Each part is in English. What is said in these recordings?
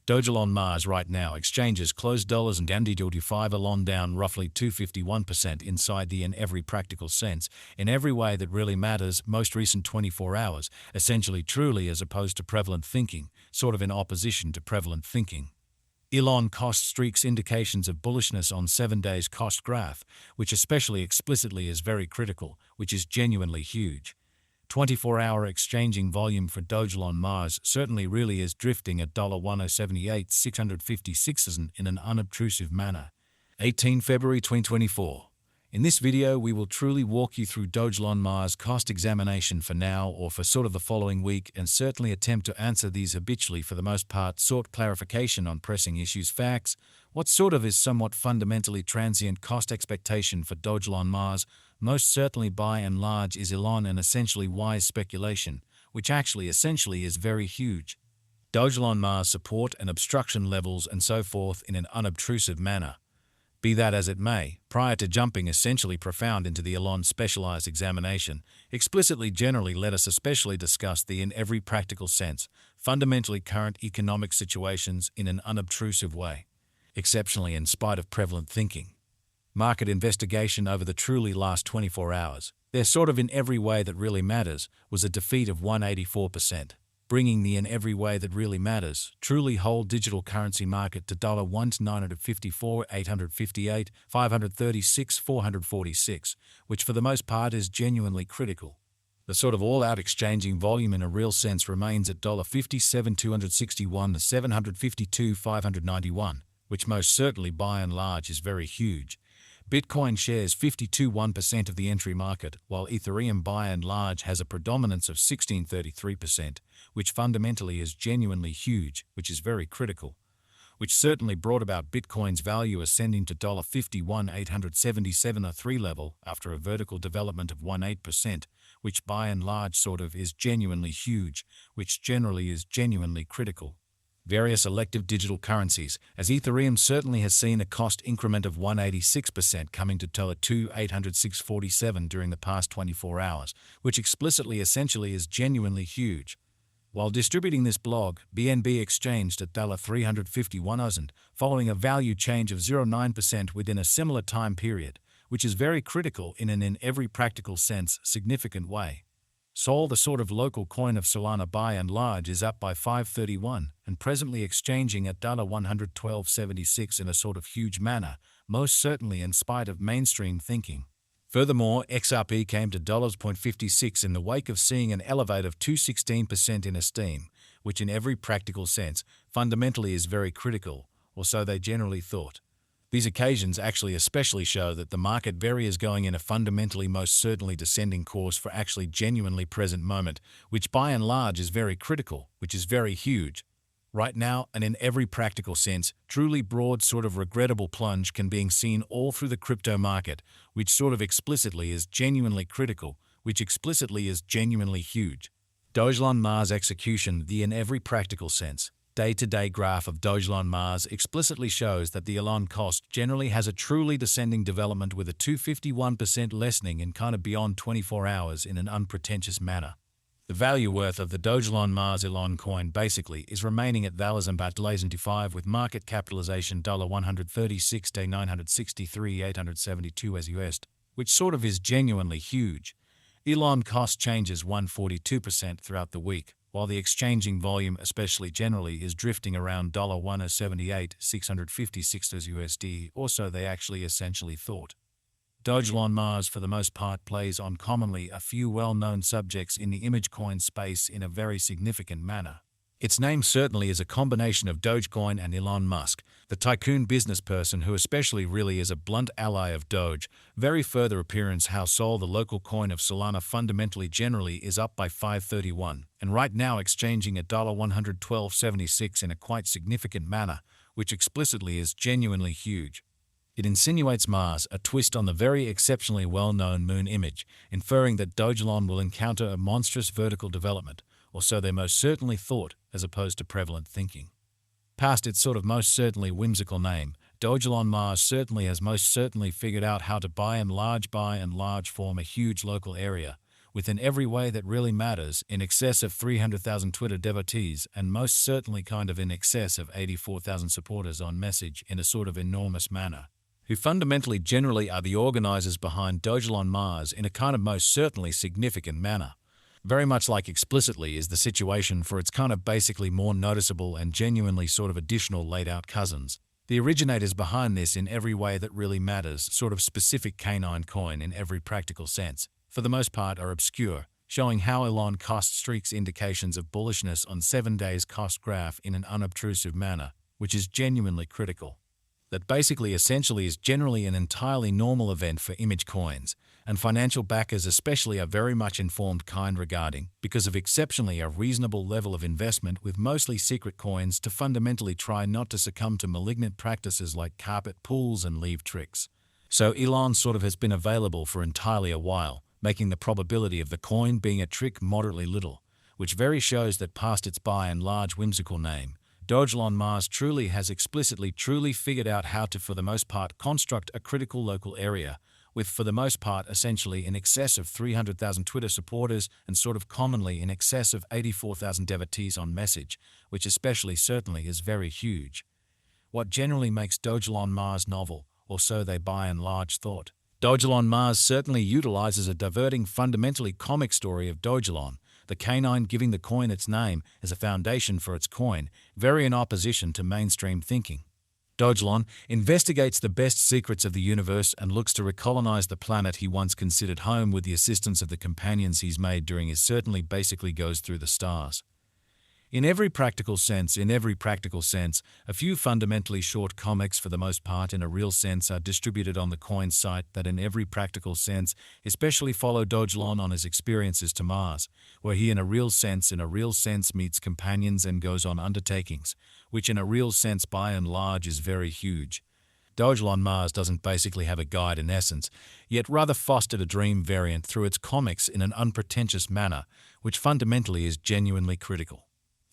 Dogelon Mars right now exchanges closed dollars and MD25 elon down roughly 251% inside the in every practical sense, in every way that really matters, most recent 24 hours, essentially truly as opposed to prevalent thinking, sort of in opposition to prevalent thinking. Elon cost streaks indications of bullishness on 7 days cost graph, which especially explicitly is very critical, which is genuinely huge. 24-hour exchanging volume for Dogelon Mars certainly really is drifting at $1078,656 in an unobtrusive manner. 18 February 2024. In this video, we will truly walk you through Dogelon Mars cost examination for now or for sort of the following week, and certainly attempt to answer these habitually for the most part, sought clarification on pressing issues, facts, what sort of is somewhat fundamentally transient cost expectation for Dogelon Mars, most certainly by and large is elon and essentially wise speculation, which actually essentially is very huge. Dogelon Mars support and obstruction levels and so forth in an unobtrusive manner. Be that as it may, prior to jumping essentially profound into the elon specialized examination, explicitly generally let us especially discuss the in every practical sense, fundamentally current economic situations in an unobtrusive way, exceptionally in spite of prevalent thinking. Market investigation over the truly last 24 hours, there sort of in every way that really matters, was a defeat of 184%. Bringing the in every way that really matters, truly whole digital currency market to $1,954, 858, 536, 446, which for the most part is genuinely critical. The sort of all-out exchanging volume in a real sense remains at $57, 261 to 752, 591, which most certainly by and large is very huge. Bitcoin shares 52.1% of the entry market, while Ethereum by and large has a predominance of 16.33%, which fundamentally is genuinely huge, which is very critical, which certainly brought about Bitcoin's value ascending to $51,877 a 3 level after a vertical development of 18%, which by and large sort of is genuinely huge, which generally is genuinely critical. Various elective digital currencies, as Ethereum certainly has seen a cost increment of 186% coming to $806.47 during the past 24 hours, which explicitly essentially is genuinely huge. While distributing this blog, BNB exchanged at $351,000, following a value change of 0.9% within a similar time period, which is very critical in an in every practical sense significant way. Sol, the sort of local coin of Solana by and large, is up by 531 and presently exchanging at $112.76 in a sort of huge manner, most certainly in spite of mainstream thinking. Furthermore, XRP came to $0.56 in the wake of seeing an elevate of 216% in esteem, which in every practical sense fundamentally is very critical, or so they generally thought. These occasions actually especially show that the market very is going in a fundamentally most certainly descending course for actually genuinely present moment, which by and large is very critical, which is very huge. Right now, and in every practical sense, truly broad sort of regrettable plunge can being seen all through the crypto market, which sort of explicitly is genuinely critical, which explicitly is genuinely huge. Dogelon Mars execution, the in every practical sense. Day-to-day graph of Dogelon Mars explicitly shows that the elon cost generally has a truly descending development with a 251% lessening in kind of beyond 24 hours in an unpretentious manner. The value worth of the Dogelon Mars elon coin basically is remaining at $175 with market capitalization $136,963,872 as US, which sort of is genuinely huge. Elon cost changes 142% throughout the week, while the exchanging volume especially generally is drifting around $178,656 USD, or so they actually essentially thought. Dogelon Mars for the most part plays on commonly a few well-known subjects in the image coin space in a very significant manner. Its name certainly is a combination of Dogecoin and Elon Musk, the tycoon business person who especially really is a blunt ally of Doge. Very further appearance how Sol, the local coin of Solana, fundamentally generally is up by 531, and right now exchanging at $112.76 in a quite significant manner, which explicitly is genuinely huge. It insinuates Mars, a twist on the very exceptionally well-known moon image, inferring that Dogelon will encounter a monstrous vertical development, or so they most certainly thought, as opposed to prevalent thinking. Past its sort of most certainly whimsical name, Dogelon Mars certainly has most certainly figured out how to by and large form a huge local area, within every way that really matters, in excess of 300,000 Twitter devotees, and most certainly kind of in excess of 84,000 supporters on message in a sort of enormous manner, who fundamentally generally are the organizers behind Dogelon Mars in a kind of most certainly significant manner. Very much like explicitly is the situation for its kind of basically more noticeable and genuinely sort of additional laid-out cousins. The originators behind this in every way that really matters, sort of specific canine coin in every practical sense, for the most part are obscure, showing how elon cost streaks indications of bullishness on 7 days cost graph in an unobtrusive manner, which is genuinely critical. That basically essentially is generally an entirely normal event for image coins, and financial backers especially are very much informed kind regarding, because of exceptionally a reasonable level of investment with mostly secret coins to fundamentally try not to succumb to malignant practices like carpet pulls and leave tricks. So elon sort of has been available for entirely a while, making the probability of the coin being a trick moderately little, which very shows that past its by and large whimsical name, Dogelon Mars truly has explicitly figured out how to for the most part construct a critical local area, with for the most part essentially in excess of 300,000 Twitter supporters and sort of commonly in excess of 84,000 devotees on message, which especially certainly is very huge. What generally makes Dogelon Mars novel, or so they by and large thought. Dogelon Mars certainly utilizes a diverting fundamentally comic story of Dogelon, the canine giving the coin its name as a foundation for its coin, very in opposition to mainstream thinking. Dogelon investigates the best secrets of the universe and looks to recolonize the planet he once considered home with the assistance of the companions he's made during his certainly basically goes through the stars. In every practical sense, a few fundamentally short comics for the most part in a real sense are distributed on the coin site that in every practical sense especially follow Dogelon on his experiences to Mars, where he in a real sense meets companions and goes on undertakings, which in a real sense by and large is very huge. Dogelon Mars doesn't basically have a guide in essence, yet rather fostered a dream variant through its comics in an unpretentious manner, which fundamentally is genuinely critical.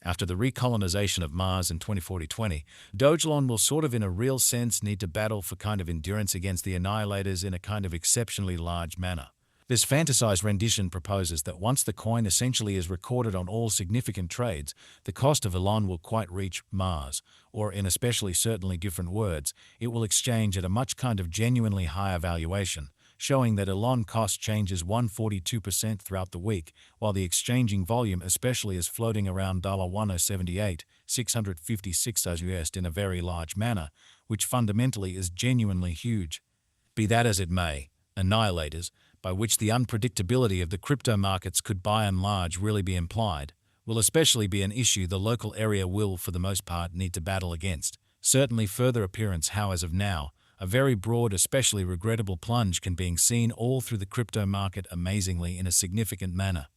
After the recolonization of Mars in 2040-20, Dogelon will sort of in a real sense need to battle for kind of endurance against the Annihilators in a kind of exceptionally large manner. This fantasized rendition proposes that once the coin essentially is recorded on all significant trades, the cost of elon will quite reach Mars, or in especially certainly different words, it will exchange at a much kind of genuinely higher valuation, showing that elon cost changes 142% throughout the week, while the exchanging volume especially is floating around $1078, 656 US in a very large manner, which fundamentally is genuinely huge. Be that as it may, annihilators, by which the unpredictability of the crypto markets could by and large really be implied, will especially be an issue the local area will for the most part need to battle against. Certainly further appearance how as of now, a very broad, especially regrettable plunge can being seen all through the crypto market amazingly in a significant manner.